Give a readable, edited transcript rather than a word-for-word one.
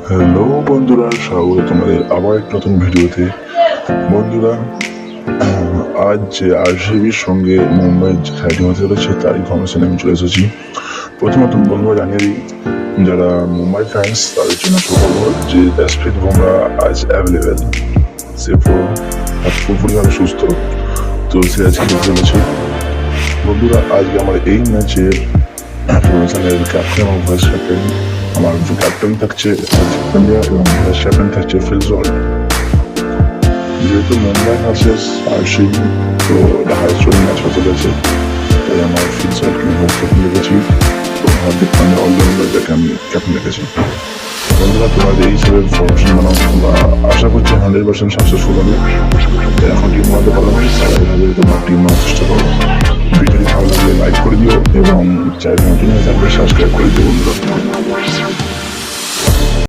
Hello বন্ধুরা, স্বাগত তোমাদের আবার এক নতুন ভিডিওতে। বন্ধুরা, আজ যে আরসিবির সঙ্গে মুম্বাই খেলাটি হতে চলেছে তার ইনফরমেশন আমি চলে এসেছি। প্রথমত বন্ধুরা জানিয়ে দিই, যারা মুম্বাই ফ্যান্স তাদের জন্য সুখবর যে জাসপ্রীত বুমরা আজ অ্যাভেলেবেল। সে পুরোপুরিভাবে সুস্থ, তো সে আজকে খেলতে চলেছে। বন্ধুরা, আজকে আমার এই ম্যাচের ইনফরমেশনের ক্যাপ্টেন এবং ভাইস ক্যাপ্টেন, আমার ক্যাপ্টেন থাকছে পান্ডিয়া এবং ভাইস ক্যাপ্টেন থাকছে ফিল সল্ট। যেহেতু মুম্বাই ভার্সেস আরসিবি, তো এটা হাইস্ট স্কোরিং ম্যাচ হতে চলেছে, তাই আমার ফিল সল্টকে ভাইস ক্যাপ্টেন রেখেছি এবং হার্দিক পান্ডিয়া অলরাউন্ডারটাকে আমি ক্যাপ্টেন রেখেছি। বন্ধুরা, তোমাদের এই হিসেবে ইনফরমেশন বানাও, তোমরা আশা করছি 100% সাকসেসফুল হবে। এখন টিম বানাতে পারো, তারা এভাবে তোমার টিম বানার চেষ্টা করো। ভিডিওটি ভালো লাগলে লাইক করে দিও এবং চ্যানেল নতুন হয়ে থাকলে সাবস্ক্রাইব করে দিও বন্ধুরা।